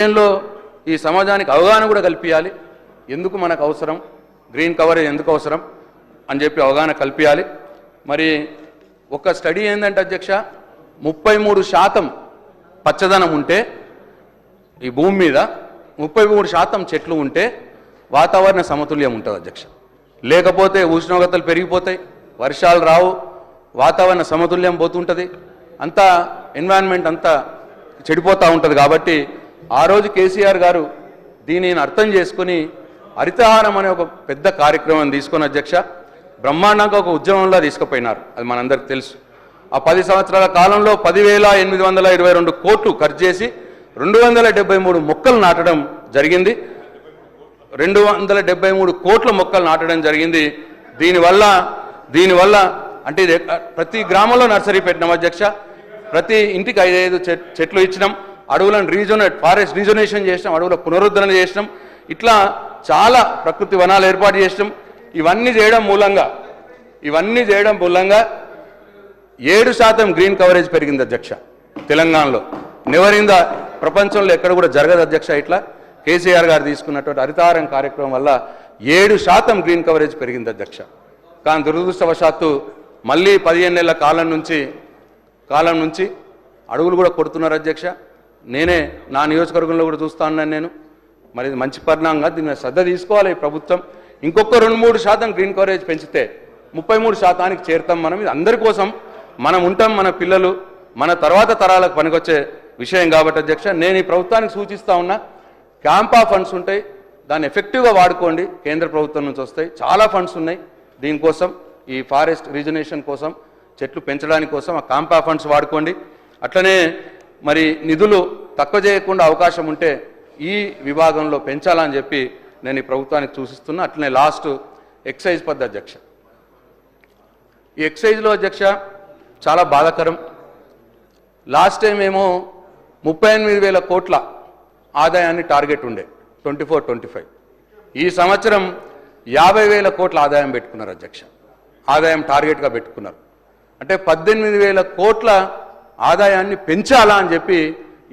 విషయంలో ఈ సమాజానికి అవగాహన కూడా కల్పించాలి. ఎందుకు మనకు అవసరం, గ్రీన్ కవరేజ్ ఎందుకు అవసరం అని చెప్పి అవగాహన కల్పించాలి. మరి ఒక స్టడీ ఏంటంటే అధ్యక్ష, 33% పచ్చదనం ఉంటే ఈ భూమి మీద 33% చెట్లు ఉంటే వాతావరణ సమతుల్యం ఉంటుంది అధ్యక్ష. లేకపోతే ఉష్ణోగ్రతలు పెరిగిపోతాయి, వర్షాలు రావు, వాతావరణ సమతుల్యం పోతుంటుంది, అంతా ఎన్వైరన్మెంట్ అంతా చెడిపోతూ ఉంటుంది. కాబట్టి ఆ రోజు కేసీఆర్ గారు దీనిని అర్థం చేసుకుని హరితహారం అనే ఒక పెద్ద కార్యక్రమం తీసుకొని అధ్యక్ష బ్రహ్మాండంగా ఒక ఉద్యమంలో తీసుకుపోయినారు. అది మనందరికి తెలుసు. ఆ 10 సంవత్సరాల కాలంలో 10,822 కోట్లు ఖర్చు చేసి 273 మొక్కలు నాటడం జరిగింది. 273 కోట్ల మొక్కలు నాటడం జరిగింది. దీనివల్ల అంటే ప్రతి గ్రామంలో నర్సరీ పెట్టినాం అధ్యక్ష. ప్రతి ఇంటికి 5 చెట్లు ఇచ్చినాం. అడవులను ఫారెస్ట్ రీజనరేషన్ చేసినాం, అడవుల పునరుద్ధరణ చేసినాం. ఇట్లా చాలా ప్రకృతి వనాలు ఏర్పాటు చేసినాం. ఇవన్నీ చేయడం మూలంగా 7% గ్రీన్ కవరేజ్ పెరిగింది అధ్యక్ష తెలంగాణలో. నెవరింద ప్రపంచంలో ఎక్కడ కూడా జరగదు అధ్యక్ష. ఇట్లా కేసీఆర్ గారు తీసుకున్నటువంటి హరితహారం కార్యక్రమం వల్ల 7% గ్రీన్ కవరేజ్ పెరిగింది అధ్యక్ష. కానీ దురదృష్టవశాత్తు మళ్ళీ 15 నెలల కాలం నుంచి అడవులు కూడా కొడుతున్నారు అధ్యక్ష. నేనే నా నియోజకవర్గంలో కూడా చూస్తా ఉన్నాను నేను. మరి ఇది మంచి పరిణామంగా దీన్ని శ్రద్ధ తీసుకోవాలి ఈ ప్రభుత్వం. ఇంకొక 2-3% గ్రీన్ కవరేజ్ పెంచితే 33%కి చేరుతాం మనం. ఇది అందరి కోసం మనం ఉంటాం, మన పిల్లలు మన తర్వాత తరాలకు పనికొచ్చే విషయం కాబట్టి అధ్యక్ష నేను ఈ ప్రభుత్వానికి సూచిస్తా ఉన్నా, క్యాంపా ఫండ్స్ ఉంటాయి, దాన్ని ఎఫెక్టివ్గా వాడుకోండి. కేంద్ర ప్రభుత్వం నుంచి వస్తాయి, చాలా ఫండ్స్ ఉన్నాయి దీనికోసం, ఈ ఫారెస్ట్ రీజనరేషన్ కోసం, చెట్లు పెంచడానికి కోసం ఆ క్యాంపా ఫండ్స్ వాడుకోండి. అట్లనే మరి నిధులు తక్కువ చేయకుండా అవకాశం ఉంటే ఈ విభాగంలో పెంచాలని చెప్పి నేను ఈ ప్రభుత్వానికి సూచిస్తున్నా. అట్లనే లాస్ట్ ఎక్సైజ్ పద్ధతి అధ్యక్ష. ఈ ఎక్సైజ్లో అధ్యక్ష చాలా బాధాకరం. లాస్ట్ టైం ఏమో 38,000 కోట్ల ఆదాయాన్ని టార్గెట్ ఉండే 24-25. ఈ సంవత్సరం 50,000 కోట్ల ఆదాయం పెట్టుకున్నారు అధ్యక్ష. ఆదాయం టార్గెట్గా పెట్టుకున్నారు. అంటే 18,000 కోట్ల ఆదాయాన్ని పెంచాలా అని చెప్పి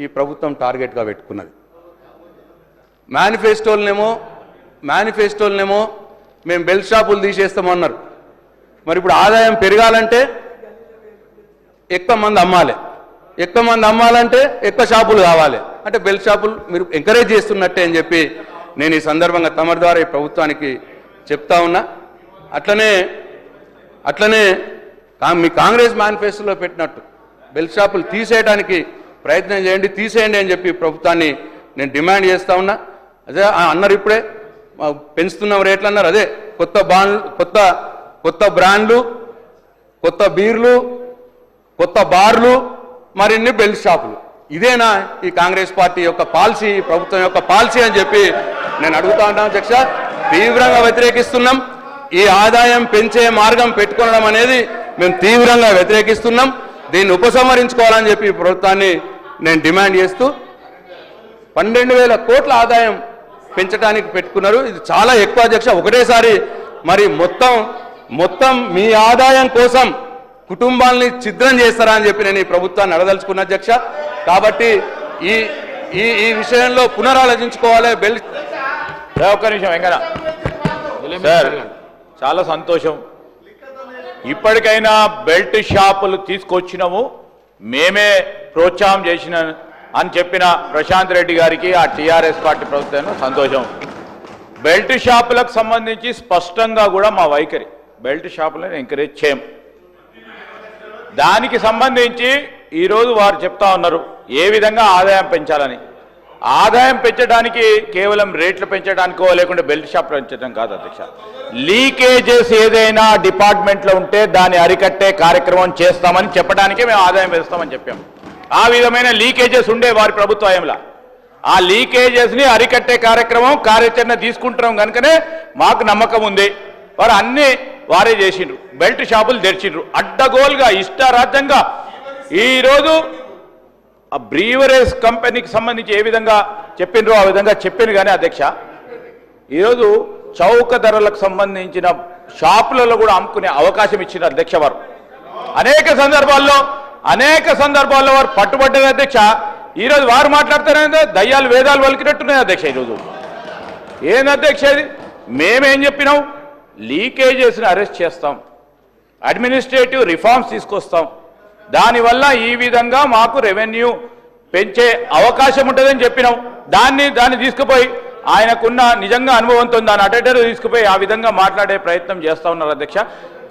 ఈ ప్రభుత్వం టార్గెట్గా పెట్టుకున్నది. మేనిఫెస్టోలనేమో మేము బెల్ట్ షాపులు తీసేస్తామన్నారు. మరి ఇప్పుడు ఆదాయం పెరగాలంటే ఎక్కువ మంది అమ్మాలంటే ఎక్కువ షాపులు కావాలి. అంటే బెల్ట్ షాపులు మీరు ఎంకరేజ్ చేస్తున్నట్టే అని చెప్పి నేను ఈ సందర్భంగా తమరి ద్వారా ఈ ప్రభుత్వానికి చెప్తా ఉన్నా. అట్లనే మీ కాంగ్రెస్ మేనిఫెస్టోలో పెట్టినట్టు బెల్ట్ షాపులు తీసేయడానికి ప్రయత్నం చేయండి, తీసేయండి అని చెప్పి ప్రభుత్వాన్ని నేను డిమాండ్ చేస్తా ఉన్నా. అదే అన్నారు, ఇప్పుడే పెంచుతున్న రేట్లు అన్నారు. అదే కొత్త బ్రాండ్లు, కొత్త బీర్లు, కొత్త బార్లు, మరిన్ని బెల్ట్ షాపులు. ఇదేనా ఈ కాంగ్రెస్ పార్టీ యొక్క పాలసీ, ప్రభుత్వం యొక్క పాలసీ అని చెప్పి నేను అడుగుతా ఉన్నాను అధ్యక్ష. తీవ్రంగా వ్యతిరేకిస్తున్నాం. ఈ ఆదాయం పెంచే మార్గం పెట్టుకోవడం అనేది మేము తీవ్రంగా వ్యతిరేకిస్తున్నాం. దీన్ని ఉపసంహరించుకోవాలని చెప్పి ప్రభుత్వాన్ని నేను డిమాండ్ చేస్తూ 12,000 కోట్ల ఆదాయం పెంచడానికి పెట్టుకున్నారు. ఇది చాలా ఎక్కువ అధ్యక్ష. ఒకటేసారి మరి మొత్తం మీ ఆదాయం కోసం కుటుంబాలని ఛిద్రం చేస్తారా అని చెప్పి నేను ఈ ప్రభుత్వాన్ని అడదలుచుకున్న అధ్యక్ష. కాబట్టి ఈ విషయంలో పునరాలోచించుకోవాలి. ఒక్క నిమిషం వెంకన్న సార్, చాలా సంతోషం. ఇప్పటికైనా బెల్ట్ షాపులు తీసుకొచ్చినాము, మేమే ప్రోత్సాహం చేసిన అని చెప్పిన ప్రశాంత్ రెడ్డి గారికి, ఆ టీఆర్ఎస్ పార్టీ ప్రభుత్వం సంతోషం. బెల్ట్ షాపులకు సంబంధించి స్పష్టంగా కూడా మా వైఖరి, బెల్ట్ షాపులను ఎంకరేజ్ చేయం. దానికి సంబంధించి ఈరోజు వారు చెప్తా ఉన్నారు ఏ విధంగా ఆదాయం పెంచాలని. ఆదాయం పెంచడానికి కేవలం రేట్లు పెంచడానికో లేకుంటే బెల్ట్ షాప్ పెంచడం కాదు అధ్యక్ష. లీకేజెస్ ఏదైనా డిపార్ట్మెంట్లో ఉంటే దాన్ని అరికట్టే కార్యక్రమం చేస్తామని చెప్పడానికే మేము ఆదాయం పెంచుతామని చెప్పాము. ఆ విధమైన లీకేజెస్ ఉండే వారి ప్రభుత్వంలో ఆ లీకేజెస్ని అరికట్టే కార్యాచరణ తీసుకుంటున్నాం కనుకనే మాకు నమ్మకం ఉంది. వారు అన్ని వారే చేసిండ్రు, బెల్ట్ షాపులు తెరిచిండ్రు అడ్డగోలుగా ఇష్టారాజ్యంగా. ఈరోజు ఆ బ్రీవరేజ్ కంపెనీకి సంబంధించి ఏ విధంగా చెప్పిండ్రో ఆ విధంగా చెప్పాను. కానీ అధ్యక్ష ఈరోజు చౌక ధరలకు సంబంధించిన షాపులలో కూడా అమ్ముకునే అవకాశం ఇచ్చిన అధ్యక్ష వారు అనేక సందర్భాల్లో వారు పట్టుబడ్డారు అధ్యక్ష. ఈరోజు వారు మాట్లాడతారంటే దయ్యాలు వేదాలు వలికినట్టున్నాయి అధ్యక్ష. ఈరోజు ఏంది అధ్యక్ష ఇది? మేమేం చెప్పినాం? లీకేజెస్ని అరెస్ట్ చేస్తాం, అడ్మినిస్ట్రేటివ్ రిఫార్మ్స్ తీసుకొస్తాం, దానివల్ల ఈ విధంగా మాకు రెవెన్యూ పెంచే అవకాశం ఉంటుందని చెప్పినాం. దాన్ని తీసుకుపోయి ఆయనకున్న నిజంగా అనుభవంతో దాన్ని అటెండర్ తీసుకుపోయి ఆ విధంగా మాట్లాడే ప్రయత్నం చేస్తూ ఉన్నారు అధ్యక్ష.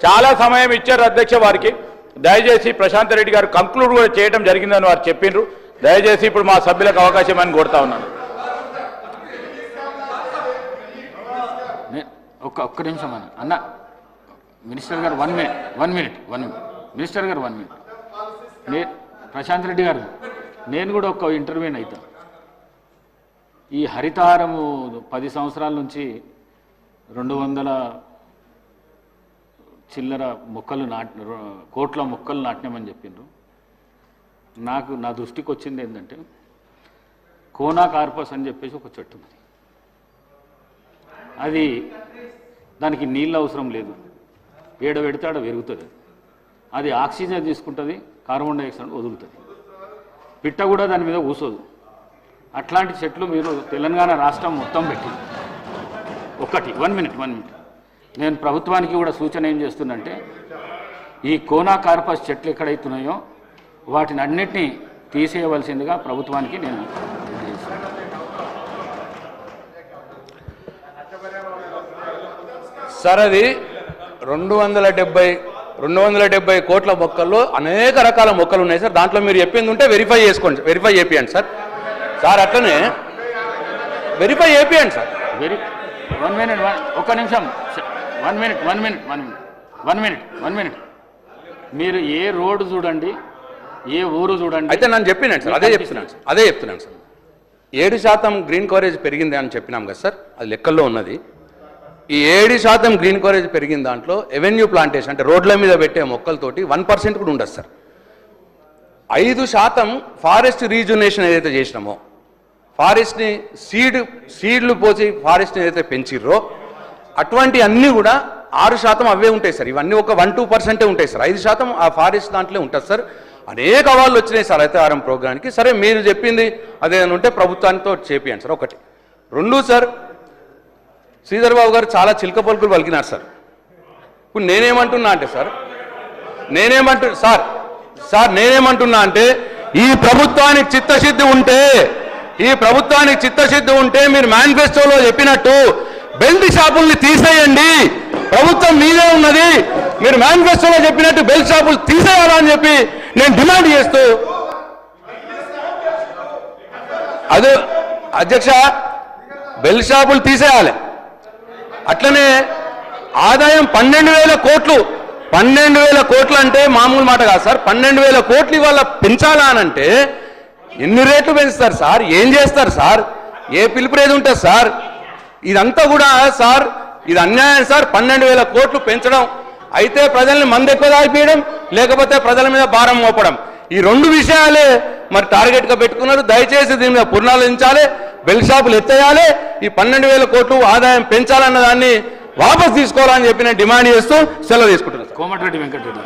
చాలా సమయం ఇచ్చారు అధ్యక్ష వారికి. దయచేసి ప్రశాంత్ రెడ్డి గారు కంక్లూడ్ కూడా చేయడం జరిగిందని వారు చెప్పిండ్రు. దయచేసి ఇప్పుడు మా సభ్యులకు అవకాశం అని కోరుతా ఉన్నాను. ఒక్క నిమిషం అన్న మినిస్టర్ గారు 1 మినిట్ మినిస్టర్ గారు 1 మినిట్. ప్రశాంత్ రెడ్డి గారు నేను కూడా ఒక ఇంటర్వ్యూని అవుతా. ఈ హరితహారము 10 సంవత్సరాల నుంచి 200 చిల్లర మొక్కలు కోట్ల మొక్కలు నాటినామని చెప్పిండ్రు. నా దృష్టికి వచ్చింది ఏంటంటే కోనా కార్పస్ అని చెప్పేసి ఒక చెట్టు ఉంది. అది దానికి నీళ్ళు అవసరం లేదు, ఏడ పెడితే ఆడ పెరుగుతుంది. అది ఆక్సిజన్ తీసుకుంటుంది, కార్బన్ డైఆక్సైడ్ వదులుతుంది. పిట్ట కూడా దాని మీద కూసోదు. అట్లాంటి చెట్లు మీరు తెలంగాణ రాష్ట్రం మొత్తం పెట్టింది. 1 మినిట్ నేను ప్రభుత్వానికి కూడా సూచన ఏం చేస్తున్నంటే ఈ కోనా కార్పస్ చెట్లు ఎక్కడైతున్నాయో వాటిని అన్నిటినీ తీసేయవలసిందిగా ప్రభుత్వానికి నేను సార్ అది 270 కోట్ల మొక్కల్లో అనేక రకాల మొక్కలు ఉన్నాయి సార్. దాంట్లో మీరు చెప్పింది ఉంటే వెరిఫై చేసుకోండి, వెరిఫై చేపియండి సార్. సార్ అట్లనే వెరిఫై చేపియండి సార్. 1 మినిట్ ఒక్క నిమిషం 1 మినిట్ మీరు ఏ రోడ్డు చూడండి, ఏ ఊరు చూడండి. అయితే నన్ను చెప్పినాను సార్, అదే చెప్తున్నాను సార్. 7% గ్రీన్ కవరేజ్ పెరిగింది అని చెప్పినాం కదా సార్, అది లెక్కల్లో ఉన్నది. ఈ 7% గ్రీన్ కవరేజ్ పెరిగిన దాంట్లో ఎవెన్యూ ప్లాంటేషన్ అంటే రోడ్ల మీద పెట్టే మొక్కలతోటి 1% కూడా ఉండదు సార్. 5% ఫారెస్ట్ రీజునేషన్ ఏదైతే చేసినామో, ఫారెస్ట్ని సీడ్లు పోసి ఫారెస్ట్ని ఏదైతే పెంచిర్రో అటువంటి అన్నీ కూడా 6% అవే ఉంటాయి సార్. ఇవన్నీ ఒక 1-2% ఉంటాయి సార్. 5% ఆ ఫారెస్ట్ దాంట్లో ఉంటుంది సార్. అనేక అవార్డులు వచ్చినాయి సార్ హరితహారం ప్రోగ్రామ్కి. సరే మీరు చెప్పింది అదేదైనా ఉంటే ప్రభుత్వానితో చేపియండి సార్. 1. 2 సార్, శ్రీధర్ బాబు గారు చాలా చిలక పలుకులు పలికినారు సార్. ఇప్పుడు నేనేమంటున్నా అంటే నేనేమంటున్నా అంటే ఈ ప్రభుత్వానికి చిత్తశుద్ధి ఉంటే మీరు మేనిఫెస్టోలో చెప్పినట్టు బెల్ట్ షాపుల్ని తీసేయండి. ప్రభుత్వం మీదే ఉన్నది, మీరు మేనిఫెస్టోలో చెప్పినట్టు బెల్ట్ షాపులు తీసేయాలని చెప్పి నేను డిమాండ్ చేస్తూ అదే అధ్యక్ష బెల్ట్ షాపులు తీసేయాలి. అట్లనే ఆదాయం 12,000 కోట్లు. 12,000 కోట్లు అంటే మామూలు మాట కాదు సార్. 12,000 కోట్లు ఇవాళ పెంచాలా అనంటే ఎన్ని రేట్లు పెంచుతారు సార్? ఏం చేస్తారు సార్? ఏ పిలుపురేది ఉంటుంది సార్? ఇదంతా కూడా సార్ ఇది అన్యాయం సార్. 12,000 కోట్లు పెంచడం అయితే ప్రజల్ని మంది ఎక్కువ తాగిపోయడం, లేకపోతే ప్రజల మీద భారం మోపడం, ఈ 2 విషయాలే మరి టార్గెట్గా పెట్టుకున్నారు. దయచేసి దీని మీద పునరాలోచించాలి, బెల్ట్ షాపులు ఎత్తేయాలి, ఈ 12,000 కోట్లు ఆదాయం పెంచాలన్న దాన్ని వాపస్ తీసుకోవాలని చెప్పి నేను డిమాండ్ చేస్తూ సెలవు తీసుకుంటున్నాను. కోమటిరెడ్డి వెంకటరెడ్డి.